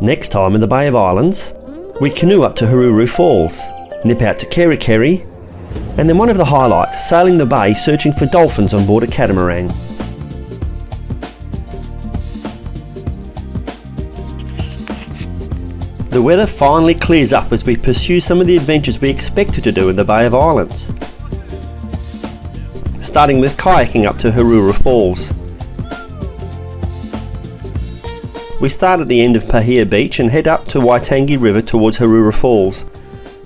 Next time in the Bay of Islands, we canoe up to Hururu Falls, nip out to Keri Keri, and then one of the highlights, sailing the bay searching for dolphins on board a catamaran. The weather finally clears up as we pursue some of the adventures we expected to do in the Bay of Islands. Starting with kayaking up to Hururu Falls. We start at the end of Paihia Beach and head up to Waitangi River towards Hururu Falls.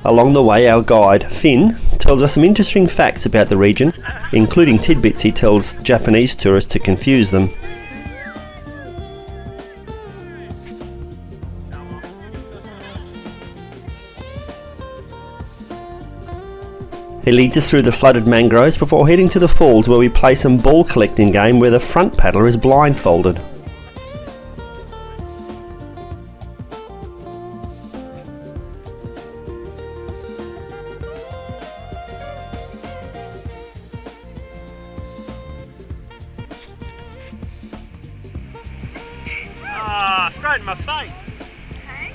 Along the way, our guide, Finn, tells us some interesting facts about the region, including tidbits he tells Japanese tourists to confuse them. He leads us through the flooded mangroves before heading to the falls, where we play some ball collecting game where the front paddler is blindfolded. Straight in my face. Okay.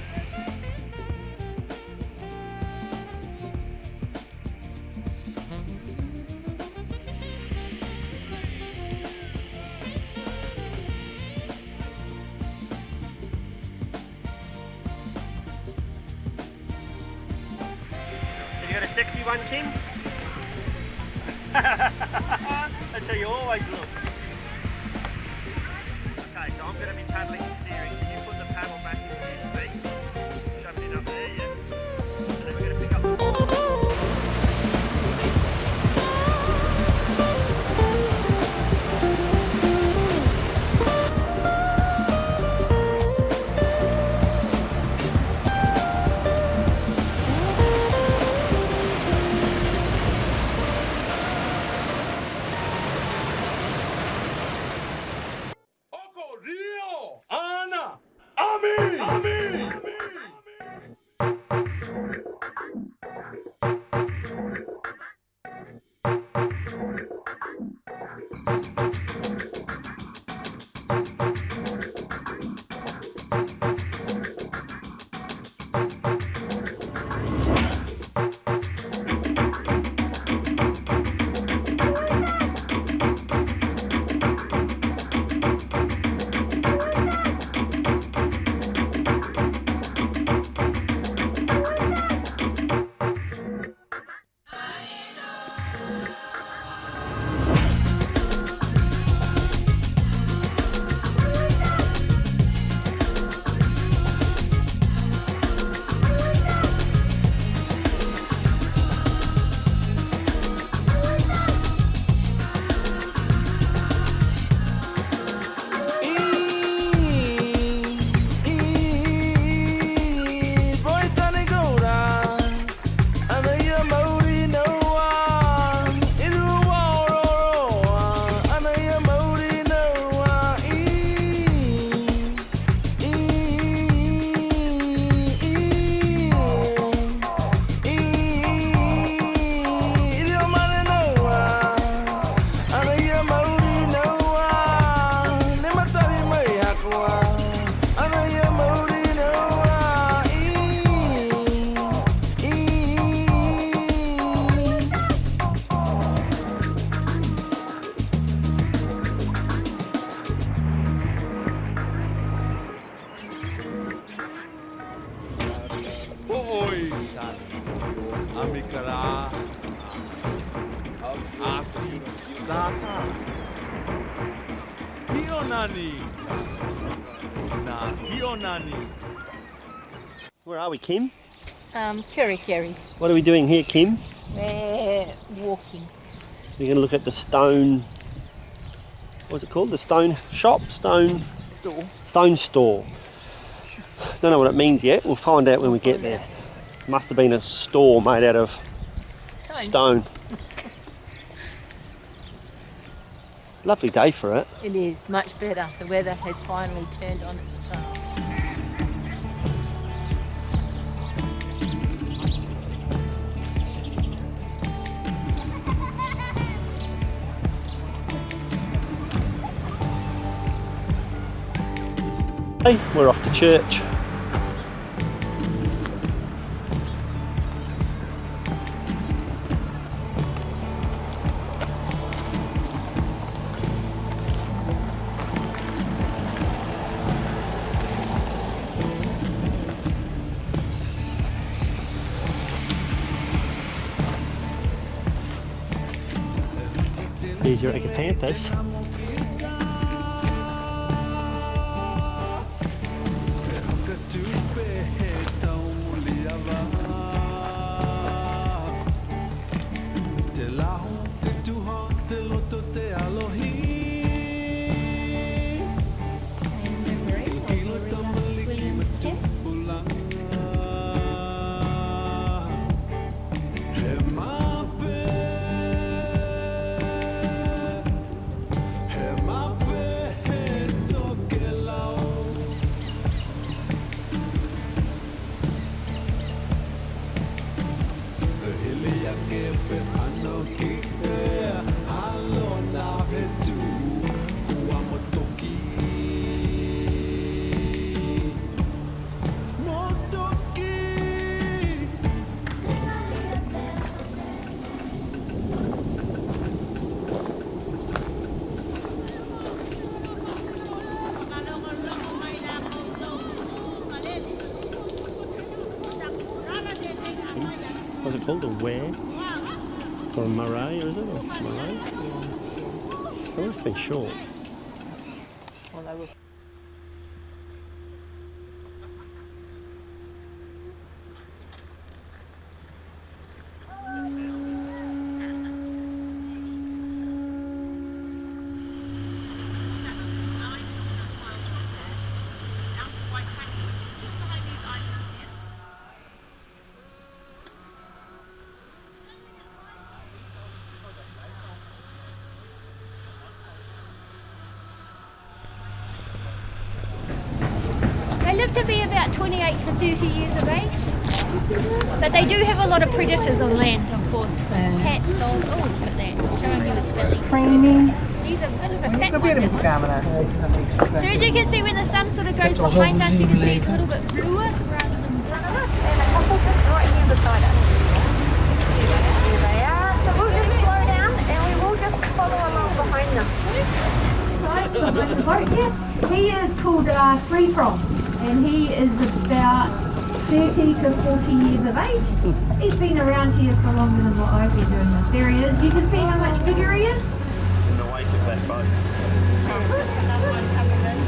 Have you got a sexy one, Kim? That's how you always look. Okay, so I'm going to be paddling and steering. Can you put the paddle back into your feet? Shoving it up there, yeah? And then we're going to pick up the ball. Where are we, Kim? Keri Keri. What are we doing here, Kim? We're walking. We're going to look at the stone... What's it called? The stone shop? Stone store. Don't know what it means yet. We'll find out when we get there. Must have been a store made out of stone. Lovely day for it. It is much better. The weather has finally turned on its charm. Hey, we're off to church. There's your agapanthus. What's it called? A ware? Or a murray, or is it? Or murray? It must have been short. Well, they were. They live to be about 28 to 30 years of age. But they do have a lot of predators on land, of course. Cats, dogs, oh, look at that. Showing you his belly. Training. He's a bit of a fat one. So as you can see, when the sun sort of goes behind us, you can see it's a little bit bluer rather than black. And a couple just right here beside us. There they are. So we'll just slow down and we will just follow along behind them. Right behind the boat here. He is called Three Frog, and he is about 30 to 40 years of age. He's been around here for longer than what I've been doing this. There he is. You can see how much bigger he is. In the wake of that boat. Another one coming in.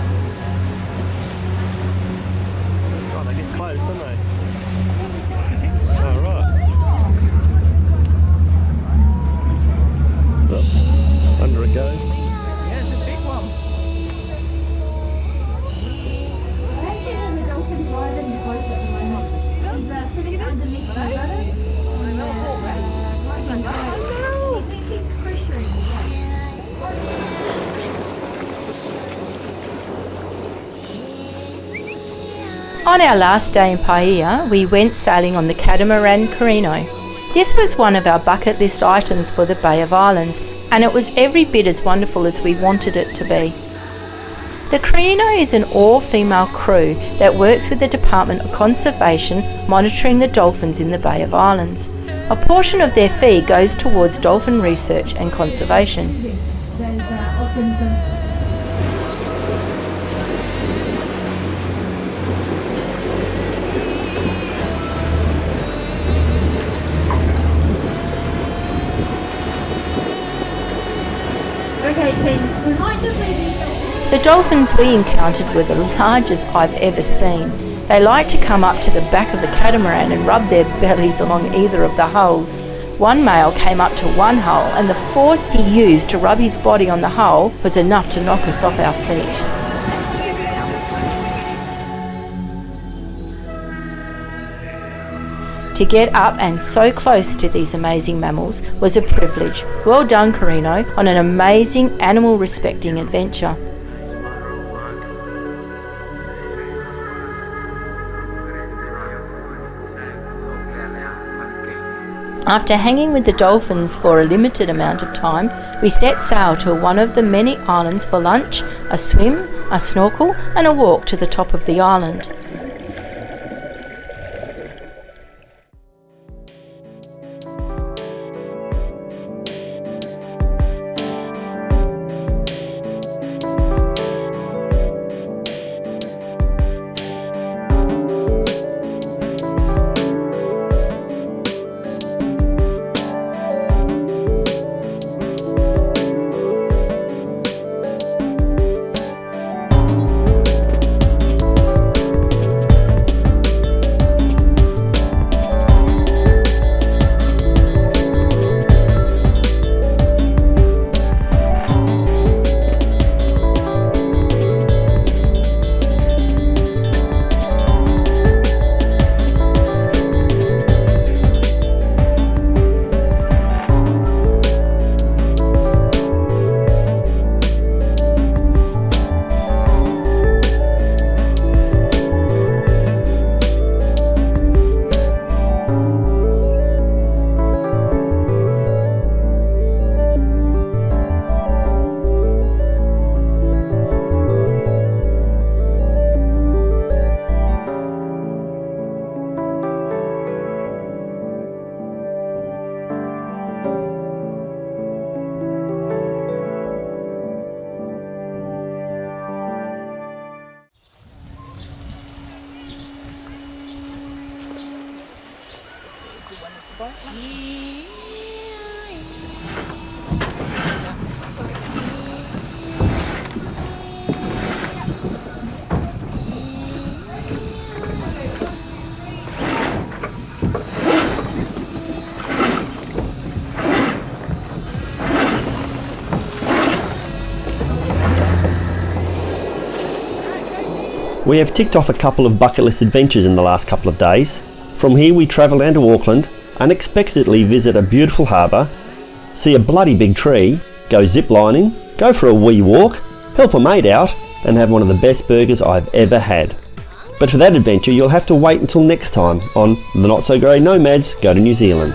Oh, they get close, don't they? Oh, right. Look, under it goes. Yeah, it's a big one. Sitting underneath the rudder. On our last day in Paihia, we went sailing on the catamaran Carino. This was one of our bucket list items for the Bay of Islands, and it was every bit as wonderful as we wanted it to be. The Carino is an all-female crew that works with the Department of Conservation monitoring the dolphins in the Bay of Islands. A portion of their fee goes towards dolphin research and conservation. Okay, team, we might just leave these. The dolphins we encountered were the largest I've ever seen. They like to come up to the back of the catamaran and rub their bellies along either of the hulls. One male came up to one hull, and the force he used to rub his body on the hull was enough to knock us off our feet. To get up and so close to these amazing mammals was a privilege. Well done, Carino, on an amazing animal-respecting adventure. After hanging with the dolphins for a limited amount of time, we set sail to one of the many islands for lunch, a swim, a snorkel, and a walk to the top of the island. We have ticked off a couple of bucket list adventures in the last couple of days. From here we travel down to Auckland, unexpectedly visit a beautiful harbour, see a bloody big tree, go zip lining, go for a wee walk, help a mate out, and have one of the best burgers I've ever had. But for that adventure you'll have to wait until next time on the Not So Grey Nomads Go to New Zealand.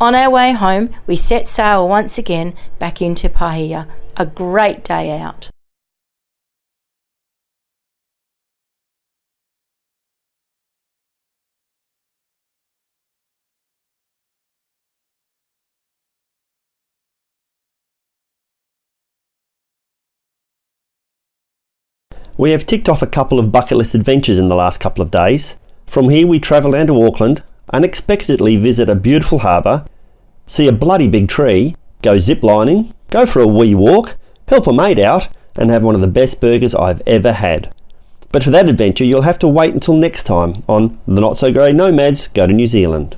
On our way home, we set sail once again back into Paihia. A great day out. We have ticked off a couple of bucket list adventures in the last couple of days. From here we travel down to Auckland, unexpectedly visit a beautiful harbour, see a bloody big tree, go zip lining, go for a wee walk, help a mate out, and have one of the best burgers I've ever had. But for that adventure you'll have to wait until next time on the Not So Grey Nomads Go to New Zealand.